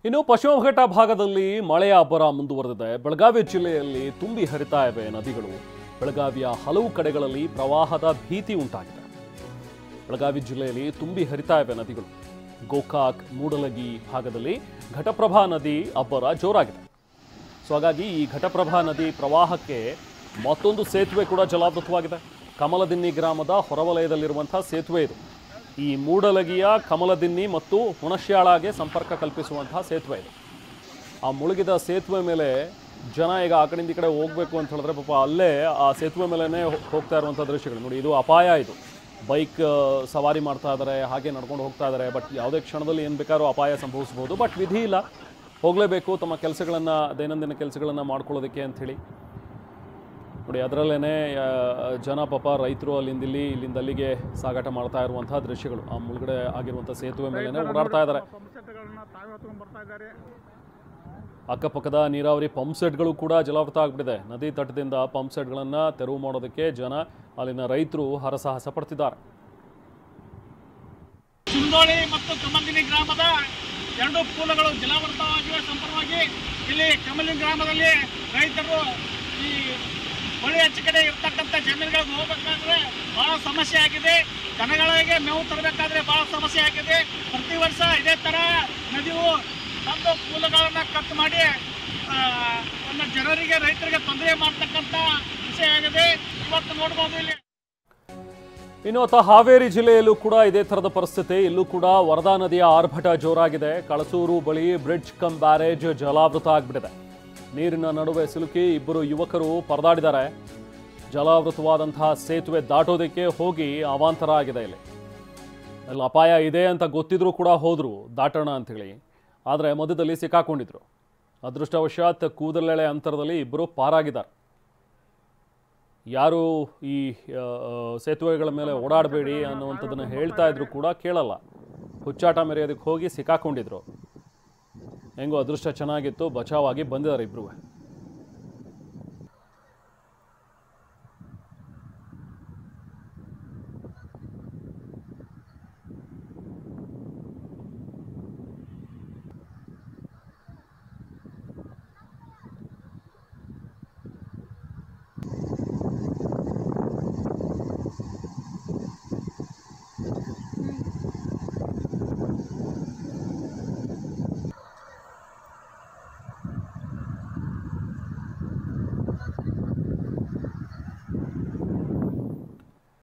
ಇನ್ನು ಪಶ್ಚಿಮ ಘಟ್ಟ ಭಾಗದಲ್ಲಿ ಮಳೆಯ ಅಬ್ಬರ ಮುಂದುವರೆದಿದೆ. ಬೆಳಗಾವಿ ಜಿಲ್ಲೆಯಲ್ಲಿ ತುಂಬಿ ಹರಿತಾ ಇವೆ ನದಿಗಳು. ಬೆಳಗಾವಿಯ ಹಲವು ಕಡೆಗಳಲ್ಲಿ ಪ್ರವಾಹದ ಭೀತಿ ಉಂಟಾಗಿದೆ. ಬೆಳಗಾವಿ ಜಿಲ್ಲೆಯಲ್ಲಿ ತುಂಬಿ ಹರಿತಾ ಇವೆ ನದಿಗಳು. ಗೋಕಾಕ್, ಮೂಡಲಗಿ ಭಾಗದಲ್ಲಿ ಘಟಪ್ರಭಾ ನದಿ ಅಬ್ಬರ ಜೋರಾಗಿದೆ. ಸೊ ಹಾಗಾಗಿ ಈ ಘಟಪ್ರಭಾ ನದಿ ಪ್ರವಾಹಕ್ಕೆ ಮತ್ತೊಂದು ಸೇತುವೆ ಕೂಡ ಜಲಾವೃತವಾಗಿದೆ. ಕಮಲದಿನ್ನಿ ಗ್ರಾಮದ ಹೊರವಲಯದಲ್ಲಿರುವಂತಹ ಸೇತುವೆ ಇದು. ಈ ಮೂಡಲಗಿಯ ಕಮಲದಿನ್ನಿ ಮತ್ತು ಹುಣಶ್ಯಾಳಗೆ ಸಂಪರ್ಕ ಕಲ್ಪಿಸುವಂತಹ ಸೇತುವೆ ಇದು. ಆ ಮುಳುಗಿದ ಸೇತುವೆ ಮೇಲೆ ಜನ ಈಗ ಆ ಕಡೆಯಿಂದ ಈ ಕಡೆ ಹೋಗಬೇಕು ಅಂತ ಹೇಳಿದ್ರೆ ಪಾಪ ಅಲ್ಲೇ ಆ ಸೇತುವೆ ಮೇಲೇ ಹೋಗ್ತಾ ಇರುವಂಥ ದೃಶ್ಯಗಳು ನೋಡಿ. ಇದು ಅಪಾಯ. ಇದು ಬೈಕ್ ಸವಾರಿ ಮಾಡ್ತಾ ಇದ್ದಾರೆ, ಹಾಗೆ ನಡ್ಕೊಂಡು ಹೋಗ್ತಾ ಇದ್ದಾರೆ. ಬಟ್ ಯಾವುದೇ ಕ್ಷಣದಲ್ಲಿ ಏನು ಬೇಕಾದ್ರೂ ಅಪಾಯ ಸಂಭವಿಸ್ಬೋದು. ಬಟ್ ವಿಧಿ ಇಲ್ಲ, ಹೋಗಲೇಬೇಕು ತಮ್ಮ ಕೆಲಸಗಳನ್ನು, ದೈನಂದಿನ ಕೆಲಸಗಳನ್ನು ಮಾಡ್ಕೊಳ್ಳೋದಕ್ಕೆ ಅಂಥೇಳಿ ನೋಡಿ. ಅದರಲ್ಲೇ ಜನ ಪಾಪ ರೈತರು ಇಲ್ಲಿಂದ ಅಲ್ಲಿಗೆ ಸಾಗಾಟ ಮಾಡ್ತಾ ಇರುವಂತಹ ದೃಶ್ಯಗಳು. ಆ ಮುಳುಗಡೆ ಆಗಿರುವಂಥ ಸೇತುವೆ ಮೇಲೆ ಓಡಾಡ್ತಾ ಇದ್ದಾರೆ. ಅಕ್ಕಪಕ್ಕದ ನೀರಾವರಿ ಪಂಪ್ ಸೆಟ್ಗಳು ಕೂಡ ಜಲಾವೃತ ಆಗಿಬಿಟ್ಟಿದೆ. ನದಿ ತಟದಿಂದ ಪಂಪ್ ಸೆಟ್ಗಳನ್ನು ತೆರವು ಮಾಡೋದಕ್ಕೆ ಜನ, ಅಲ್ಲಿನ ರೈತರು ಹರಸಾಹಸ ಪಡ್ತಿದ್ದಾರೆ. ಸುಂದೋಳಿ ಮತ್ತು ಕಮಲದಿನ್ನಿ ಗ್ರಾಮದ ಎರಡು ಪೂಲಗಳು ಜಲಾವೃತವಾಗಿವೆ ಸಂಪೂರ್ಣವಾಗಿ. ಇಲ್ಲಿ ಕಮಲದಿನ್ನಿ ಗ್ರಾಮದಲ್ಲಿ ರೈತರು ಈ ಹೊಳೆ ಹಚ್ಚ ಕಡೆ ಇರ್ತಕ್ಕಂಥ ಜಮೀನುಗಳಿಗೆ ಹೋಗ್ಬೇಕಾದ್ರೆ ಬಹಳ ಸಮಸ್ಯೆ ಆಗಿದೆ. ದನಗಳಿಗೆ ಮೇವು ತರಬೇಕಾದ್ರೆ ಬಹಳ ಸಮಸ್ಯೆ ಆಗಿದೆ. ಪ್ರತಿ ವರ್ಷ ಇದೇ ತರ ನದಿಯು ಒಂದು ಪೂಲಗಳನ್ನು ಕಟ್ ಮಾಡಿ ನಮ್ಮ ಜನರಿಗೆ, ರೈತರಿಗೆ ತೊಂದರೆ ಮಾಡ್ತಕ್ಕಂಥ ವಿಷಯ ಆಗಿದೆ. ಇವತ್ತು ನೋಡ್ಬೋದು ಇಲ್ಲಿ. ಇನ್ನು ಹಾವೇರಿ ಜಿಲ್ಲೆಯಲ್ಲೂ ಕೂಡ ಇದೇ ಥರದ ಪರಿಸ್ಥಿತಿ. ಇಲ್ಲೂ ಕೂಡ ವರದಾ ನದಿಯ ಆರ್ಭಟ ಜೋರಾಗಿದೆ. ಕಳಸೂರು ಬಳಿ ಬ್ರಿಡ್ಜ್ ಕಮ್ ಬ್ಯಾರೇಜ್ ಜಲಾವೃತ ಆಗಿಬಿಟ್ಟಿದೆ. ನೀರಿನ ನಡುವೆ ಸಿಲುಕಿ ಇಬ್ಬರು ಯುವಕರು ಪರದಾಡಿದ್ದಾರೆ. ಜಲಾವೃತವಾದಂತಹ ಸೇತುವೆ ದಾಟೋದಕ್ಕೆ ಹೋಗಿ ಅವಾಂತರ ಆಗಿದೆ. ಇಲ್ಲಿ ಅಪಾಯ ಇದೆ ಅಂತ ಗೊತ್ತಿದ್ರೂ ಕೂಡ ಹೋದ್ರು ದಾಟೋಣ ಅಂಥೇಳಿ. ಆದರೆ ಮಧ್ಯದಲ್ಲಿ ಸಿಕ್ಕಾಕೊಂಡಿದ್ರು. ಅದೃಷ್ಟವಶಾತ್ ಕೂದಲೆಳೆ ಅಂತರದಲ್ಲಿ ಇಬ್ಬರು ಪಾರಾಗಿದ್ದಾರೆ. ಯಾರು ಈ ಸೇತುವೆಗಳ ಮೇಲೆ ಓಡಾಡಬೇಡಿ ಅನ್ನುವಂಥದ್ದನ್ನು ಹೇಳ್ತಾ ಇದ್ರು ಕೂಡ ಕೇಳಲ್ಲ. ಹುಚ್ಚಾಟ ಮೆರೆಯೋದಕ್ಕೆ ಹೋಗಿ ಸಿಕ್ಕಾಕೊಂಡಿದ್ರು. ಹೆಂಗೋ ಅದೃಷ್ಟ ಚೆನ್ನಾಗಿತ್ತು, ಬಚಾವಾಗಿ ಬಂದಿದ್ದಾರೆ ಇಬ್ಬರು.